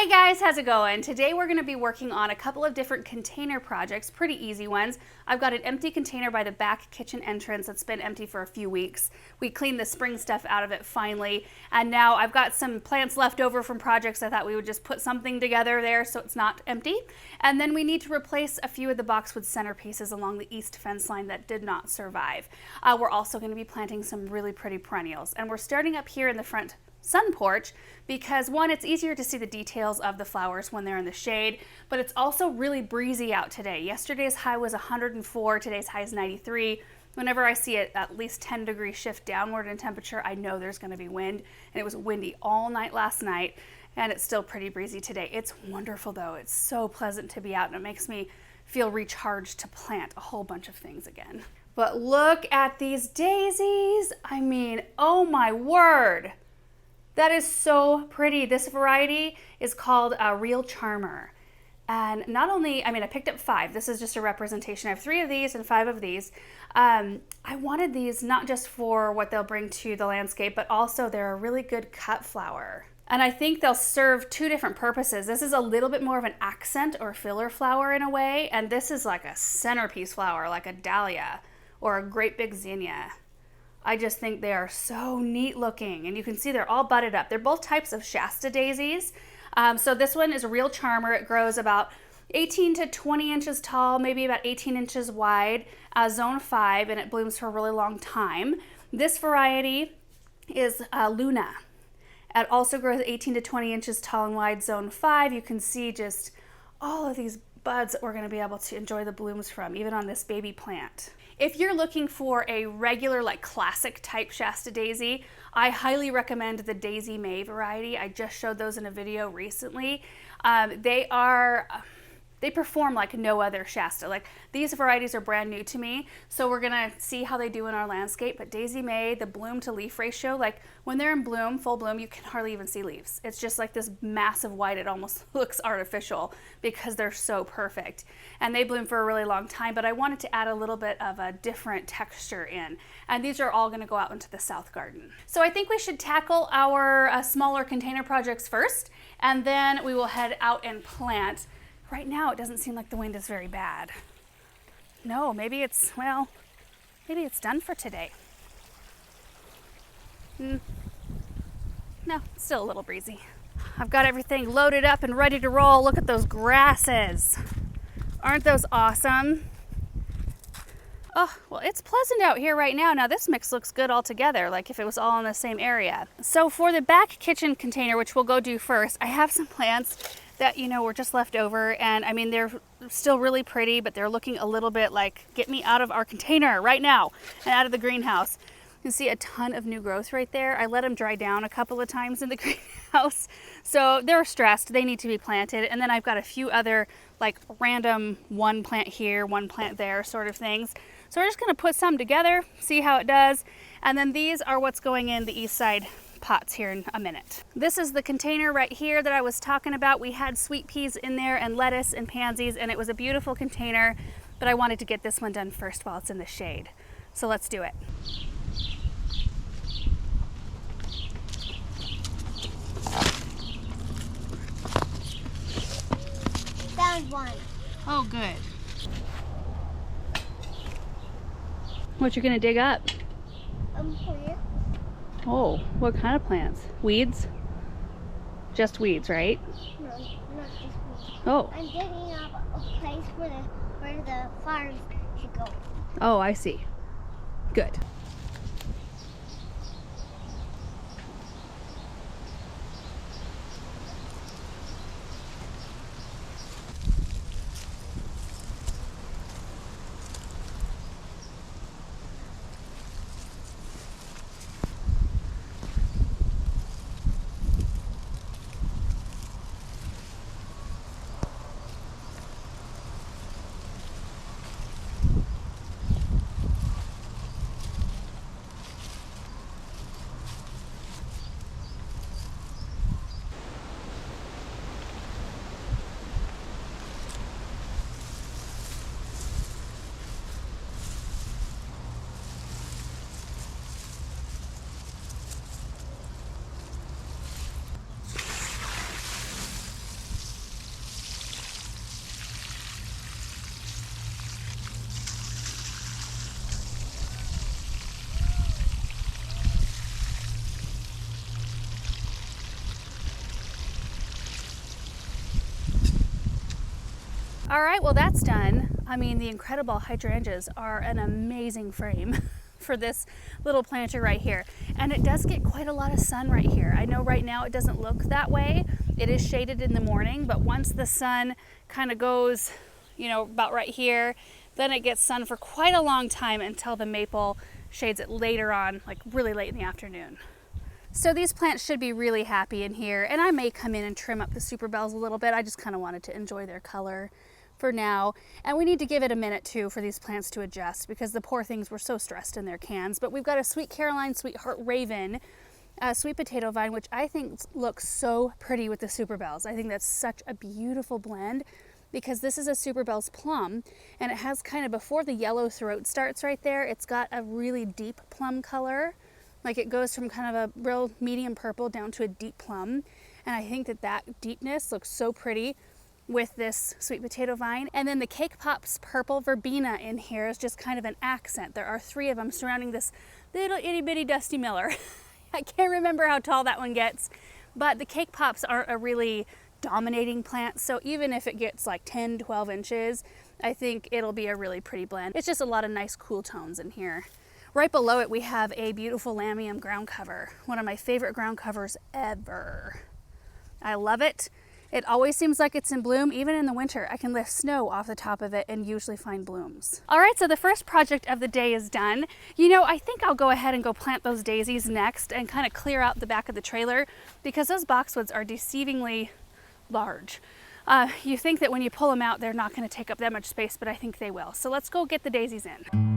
Hey guys, how's it going? Today we're going to be working on a couple of different container projects, pretty easy ones. I've got an empty container by the back kitchen entrance that's been empty for a few weeks. We cleaned the spring stuff out of it finally, and now I've got some plants left over from projects. I thought we would just put something together there so it's not empty. And then we need to replace a few of the Boxwoods centerpieces along the east fence line that did not survive. We're also going to be planting some really pretty perennials, and we're starting up here in the front sun porch because one, it's easier to see the details of the flowers when they're in the shade, but it's also really breezy out today. Yesterday's high was 104, today's high is 93. Whenever I see it at least 10-degree shift downward in temperature, I know there's going to be wind, and it was windy all night last night, and it's still pretty breezy today. It's wonderful though. It's so pleasant to be out, and it makes me feel recharged to plant a whole bunch of things again. But look at these daisies. I mean, oh my word. That is so pretty. This variety is called a Real Charmer. And not only, I picked up 5. This is just a representation. I have 3 of these and 5 of these. I wanted these not just for what they'll bring to the landscape, but also they're a really good cut flower. And I think they'll serve 2 different purposes. This is a little bit more of an accent or filler flower in a way, and this is like a centerpiece flower, like a dahlia or a great big zinnia. I just think they are so neat looking, and you can see they're all budded up. They're both types of Shasta daisies. So this one is a Real Charmer. It grows about 18 to 20 inches tall, maybe about 18 inches wide, zone 5, and it blooms for a really long time. This variety is Luna. It also grows 18 to 20 inches tall and wide, zone 5. You can see just all of these buds that we're going to be able to enjoy the blooms from, even on this baby plant. If you're looking for a regular, like classic type Shasta daisy, I highly recommend the Daisy May variety. I just showed those in a video recently. They perform like no other Shasta. Like, these varieties are brand new to me, so we're gonna see how they do in our landscape. But Daisy May, the bloom to leaf ratio, like when they're in bloom, full bloom, you can hardly even see leaves. It's just like this massive white. It almost looks artificial because they're so perfect. And they bloom for a really long time, but I wanted to add a little bit of a different texture in. And these are all gonna go out into the south garden. So I think we should tackle our smaller container projects first, and then we will head out and plant. Right now, it doesn't seem like the wind is very bad. No, maybe it's done for today. No, it's still a little breezy. I've got everything loaded up and ready to roll. Look at those grasses. Aren't those awesome? Oh, well, it's pleasant out here right now. Now this mix looks good all together, like if it was all in the same area. So for the back kitchen container, which we'll go do first, I have some plants that, were just left over, and they're still really pretty, but they're looking a little bit like, get me out of our container right now and out of the greenhouse. You can see a ton of new growth right there. I let them dry down a couple of times in the greenhouse, so they're stressed. They need to be planted. And then I've got a few other like random one plant here, one plant there sort of things. So we're just gonna put some together, see how it does. And then these are what's going in the east side pots here in a minute. This is the container right here that I was talking about. We had sweet peas in there and lettuce and pansies, and it was a beautiful container, but I wanted to get this one done first while it's in the shade. So let's do it. Found one. Oh, good. What you gonna dig up? Here. Oh, what kind of plants? Weeds? Just weeds, right? No, not just weeds. Oh. I'm digging up a place where the flowers should go. Oh, I see. Good. All right, well that's done. I mean, the incredible hydrangeas are an amazing frame for this little planter right here. And it does get quite a lot of sun right here. I know right now it doesn't look that way. It is shaded in the morning, but once the sun kind of goes, you know, about right here, then it gets sun for quite a long time until the maple shades it later on, like really late in the afternoon. So these plants should be really happy in here, and I may come in and trim up the super bells a little bit. I just kind of wanted to enjoy their color for now. And we need to give it a minute too for these plants to adjust, because the poor things were so stressed in their cans. But we've got a Sweet Caroline, Sweetheart Raven, sweet potato vine, which I think looks so pretty with the super bells. I think that's such a beautiful blend, because this is a super bells plum, and it has kind of, before the yellow throat starts right there, it's got a really deep plum color. Like it goes from kind of a real medium purple down to a deep plum. And I think that that deepness looks so pretty with this sweet potato vine. And then the Cake Pops purple verbena in here is just kind of an accent. There are 3 of them surrounding this little itty bitty Dusty Miller. I can't remember how tall that one gets, but the Cake Pops aren't a really dominating plant. So even if it gets like 10, 12 inches, I think it'll be a really pretty blend. It's just a lot of nice cool tones in here. Right below it, we have a beautiful Lamium ground cover, one of my favorite ground covers ever. I love it. It always seems like it's in bloom, even in the winter. I can lift snow off the top of it and usually find blooms. All right, so the first project of the day is done. You know, I think I'll go ahead and go plant those daisies next and kind of clear out the back of the trailer, because those boxwoods are deceivingly large. You think that when you pull them out, they're not going to take up that much space, but I think they will. So let's go get the daisies in.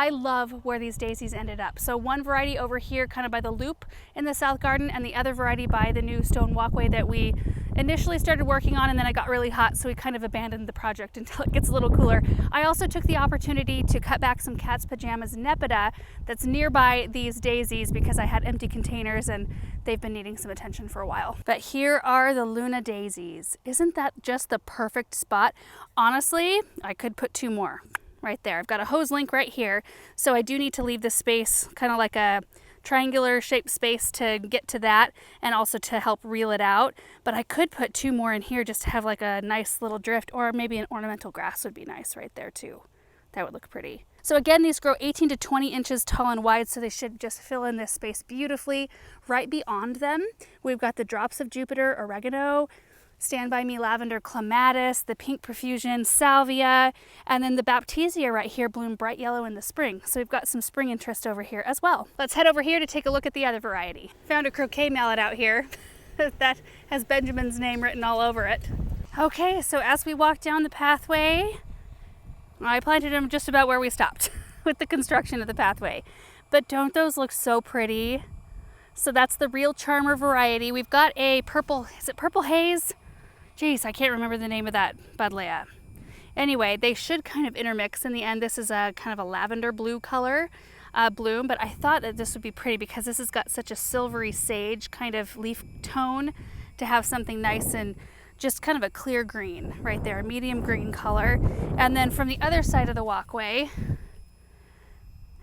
I love where these daisies ended up. So one variety over here kind of by the loop in the south garden, and the other variety by the new stone walkway that we initially started working on, and then it got really hot, so we kind of abandoned the project until it gets a little cooler. I also took the opportunity to cut back some cat's pajamas nepeta that's nearby these daisies because I had empty containers and they've been needing some attention for a while. But here are the Luna daisies. Isn't that just the perfect spot? Honestly, I could put 2 more right there. I've got a hose link right here, so I do need to leave this space kind of like a triangular shaped space to get to that, and also to help reel it out. But I could put 2 more in here just to have like a nice little drift, or maybe an ornamental grass would be nice right there too. That would look pretty. So again, these grow 18 to 20 inches tall and wide, so they should just fill in this space beautifully. Right beyond them, we've got the drops of Jupiter oregano, Stand By Me lavender clematis, the pink profusion salvia, and then the baptisia right here bloom bright yellow in the spring. So we've got some spring interest over here as well. Let's head over here to take a look at the other variety. Found a croquet mallet out here that has Benjamin's name written all over it. Okay, so as we walk down the pathway, I planted them just about where we stopped with the construction of the pathway. But don't those look so pretty? So that's the Real Charmer variety. We've got a purple, is it Purple Haze? Geez, I can't remember the name of that buddleia. Anyway, they should kind of intermix in the end. This is a kind of a lavender blue color bloom, but I thought that this would be pretty because this has got such a silvery sage kind of leaf tone to have something nice and just kind of a clear green right there, a medium green color. And then from the other side of the walkway,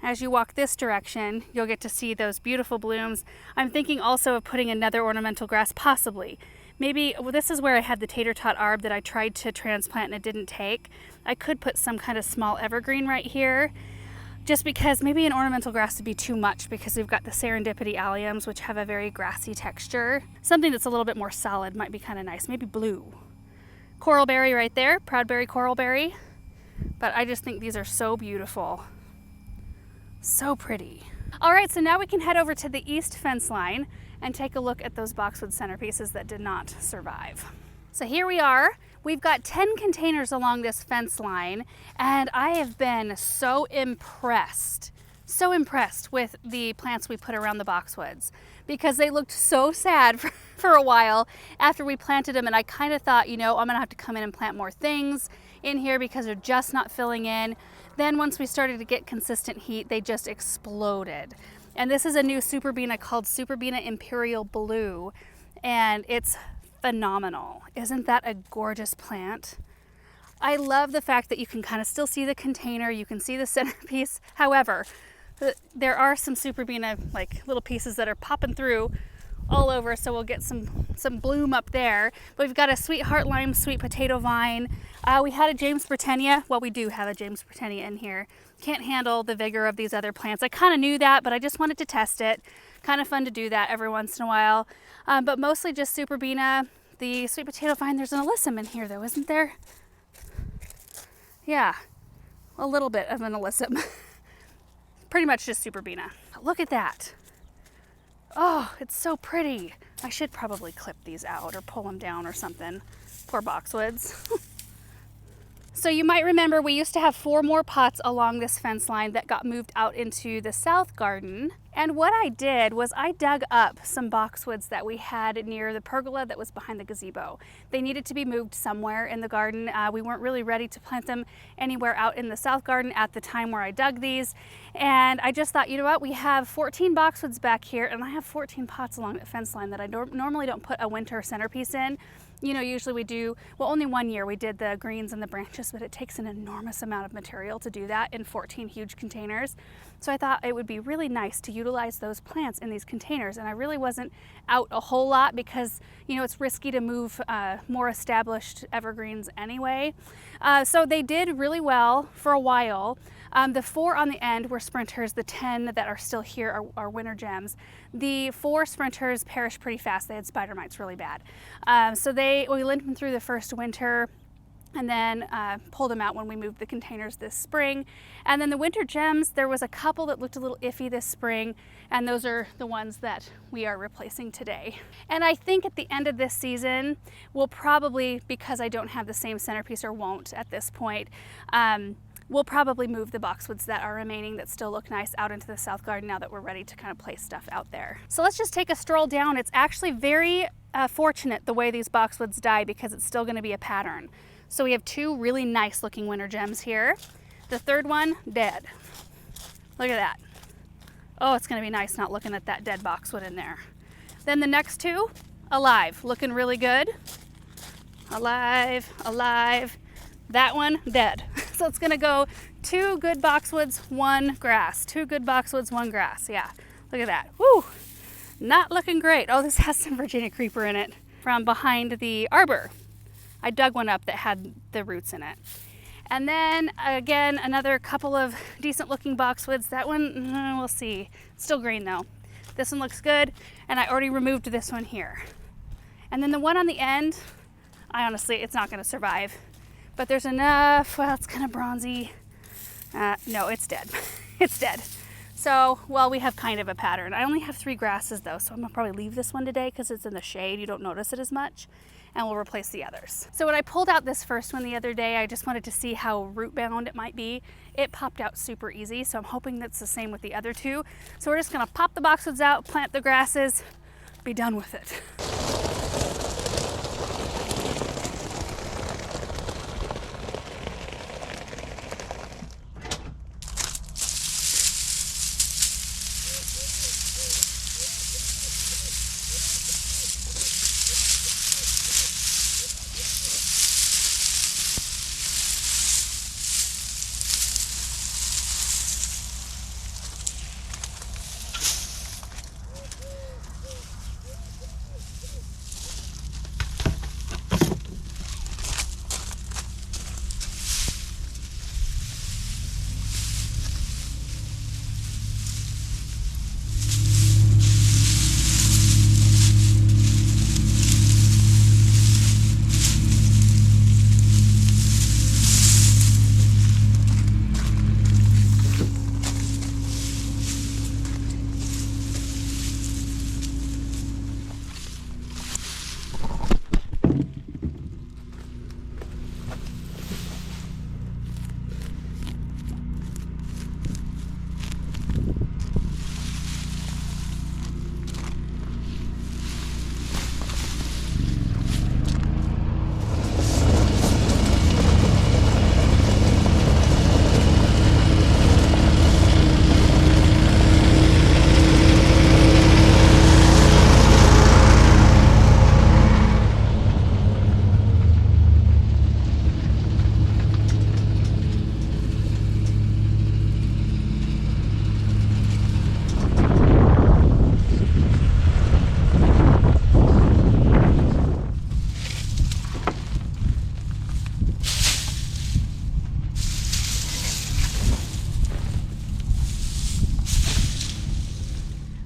as you walk this direction, you'll get to see those beautiful blooms. I'm thinking also of putting another ornamental grass, possibly. Maybe, well, this is where I had the tater tot arb that I tried to transplant and it didn't take. I could put some kind of small evergreen right here, just because maybe an ornamental grass would be too much because we've got the serendipity alliums, which have a very grassy texture. Something that's a little bit more solid might be kind of nice, maybe blue. Coralberry right there, Proudberry coralberry. But I just think these are so beautiful. So pretty. All right, so now we can head over to the east fence line and take a look at those boxwood centerpieces that did not survive. So here we are. We've got 10 containers along this fence line, and I have been so impressed with the plants we put around the boxwoods because they looked so sad for a while after we planted them, and I kind of thought, you know, I'm gonna have to come in and plant more things in here because they're just not filling in. Then once we started to get consistent heat, they just exploded. And this is a new Superbena called Superbena Imperial Blue, and it's phenomenal. Isn't that a gorgeous plant? I love the fact that you can kind of still see the container, you can see the centerpiece. However, there are some Superbena like little pieces that are popping through all over, so we'll get some bloom up there. But we've got a sweetheart lime sweet potato vine. We had a James Britannia. Well, we do have a James Britannia in here. Can't handle the vigor of these other plants. I kind of knew that, but I just wanted to test it. Kind of fun to do that every once in a while. But mostly just Superbena. The sweet potato vine, there's an alyssum in here though, isn't there? Yeah, a little bit of an alyssum. Pretty much just Superbena. Look at that. Oh, it's so pretty. I should probably clip these out or pull them down or something. Poor boxwoods. So you might remember we used to have 4 more pots along this fence line that got moved out into the south garden. And what I did was I dug up some boxwoods that we had near the pergola that was behind the gazebo. They needed to be moved somewhere in the garden. We weren't really ready to plant them anywhere out in the south garden at the time where I dug these. And I just thought, you know what, we have 14 boxwoods back here, and I have 14 pots along the fence line that I normally don't put a winter centerpiece in. You know, usually we do, well, only one year we did the greens and the branches, but it takes an enormous amount of material to do that in 14 huge containers. So I thought it would be really nice to utilize those plants in these containers. And I really wasn't out a whole lot because, you know, it's risky to move more established evergreens anyway. So they did really well for a while. The 4 on the end were sprinters. The 10 that are still here are winter gems. The 4 sprinters perished pretty fast. They had spider mites really bad. So we limped them through the first winter and then pulled them out when we moved the containers this spring. And then the winter gems, there was a couple that looked a little iffy this spring, and those are the ones that we are replacing today. And I think at the end of this season, we'll probably, because I don't have the same centerpiece or won't at this point, we'll probably move the boxwoods that are remaining that still look nice out into the south garden now that we're ready to kind of place stuff out there. So let's just take a stroll down. It's actually very fortunate the way these boxwoods die because it's still going to be a pattern. So we have two really nice looking winter gems here. The third one, dead. Look at that. Oh, it's going to be nice not looking at that dead boxwood in there. Then the next two, alive, looking really good. Alive, alive. That one, dead. So it's gonna go 2 good boxwoods, 1 grass. 2 good boxwoods, 1 grass. Yeah, look at that. Woo! Not looking great. Oh, this has some Virginia creeper in it from behind the arbor. I dug one up that had the roots in it. And then again, another couple of decent looking boxwoods. That one, we'll see. Still green though. This one looks good, and I already removed this one here. And then the one on the end, I honestly, it's not gonna survive. But there's enough, well, it's kind of bronzy. No, it's dead. It's dead. So, well, we have kind of a pattern. I only have 3 grasses though, so I'm gonna probably leave this one today because it's in the shade. You don't notice it as much. And we'll replace the others. So when I pulled out this first one the other day, I just wanted to see how root bound it might be. It popped out super easy, so I'm hoping that's the same with the other 2. So we're just gonna pop the boxwoods out, plant the grasses, be done with it.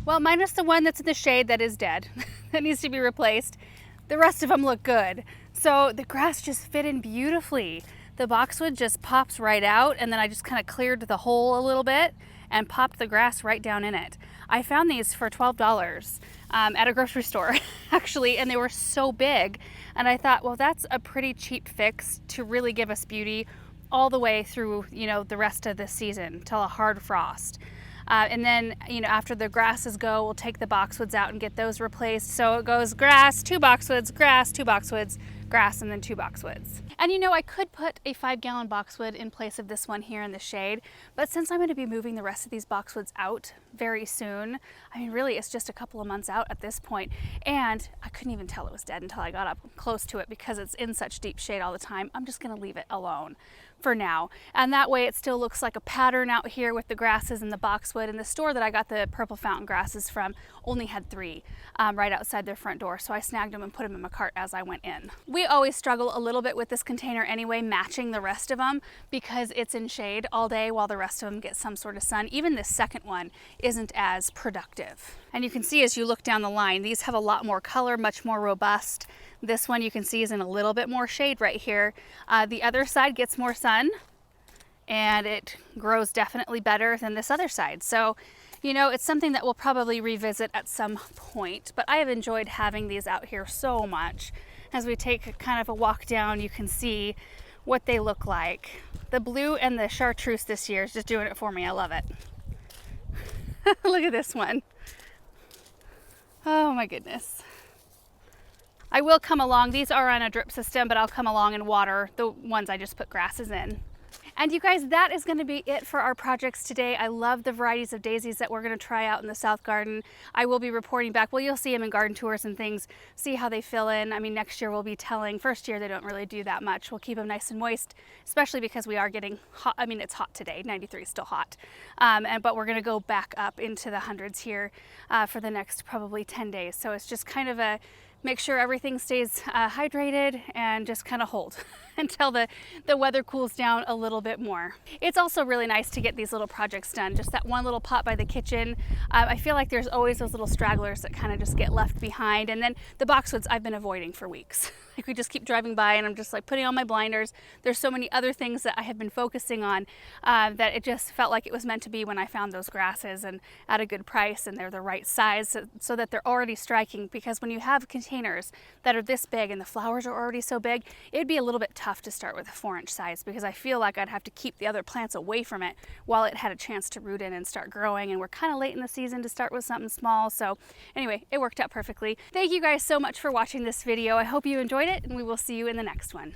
Well, minus the one that's in the shade that is dead, that needs to be replaced. The rest of them look good. So the grass just fit in beautifully. The boxwood just pops right out, and then I just kind of cleared the hole a little bit and popped the grass right down in it. I found these for $12 at a grocery store, actually, and they were so big. And I thought, well, that's a pretty cheap fix to really give us beauty all the way through, you know, the rest of the season till a hard frost. And then, you know, after the grasses go, we'll take the boxwoods out and get those replaced. So it goes grass, 2 boxwoods, grass, 2 boxwoods, grass, and then 2 boxwoods. And you know, I could put a 5-gallon boxwood in place of this one here in the shade, but since I'm going to be moving the rest of these boxwoods out very soon, I mean, really, it's just a couple of months out at this point, and I couldn't even tell it was dead until I got up close to it because it's in such deep shade all the time. I'm just going to leave it alone for now, and that way it still looks like a pattern out here with the grasses and the boxwood. And the store that I got the purple fountain grasses from only had 3 right outside their front door, so I snagged them and put them in my cart as I went in. We always struggle a little bit with this container anyway, matching the rest of them because it's in shade all day while the rest of them get some sort of sun. Even this second one isn't as productive. And you can see as you look down the line, these have a lot more color, much more robust. This one you can see is in a little bit more shade right here. The other side gets more sun and it grows definitely better than this other side. So, you know, it's something that we'll probably revisit at some point, but I have enjoyed having these out here so much. As we take kind of a walk down, you can see what they look like. The blue and the chartreuse this year is just doing it for me. I love it. Look at this one. Oh my goodness. I will come along. These are on a drip system, but I'll come along and water the ones I just put grasses in. And you guys, that is going to be it for our projects today. I love the varieties of daisies that we're going to try out in the South Garden. I will be reporting back. Well, you'll see them in garden tours and things, see how they fill in. I mean, next year we'll be telling. First year they don't really do that much. We'll keep them nice and moist, especially because we are getting hot. I mean, it's hot today. 93 is still hot. But we're going to go back up into the hundreds here for the next probably 10 days. So it's just kind of a make sure everything stays hydrated and just kind of hold until the weather cools down a little bit more. It's also really nice to get these little projects done. Just that one little pot by the kitchen. I feel like there's always those little stragglers that kind of just get left behind. And then the boxwoods I've been avoiding for weeks. Like we just keep driving by and I'm just like putting on my blinders. There's so many other things that I have been focusing on that it just felt like it was meant to be when I found those grasses and at a good price and they're the right size so that they're already striking, because when you have containers that are this big and the flowers are already so big, it'd be a little bit tough to start with a 4-inch size, because I feel like I'd have to keep the other plants away from it while it had a chance to root in and start growing, and we're kind of late in the season to start with something small. So anyway, it worked out perfectly. Thank you guys so much for watching this video. I hope you enjoyed it, and we will see you in the next one.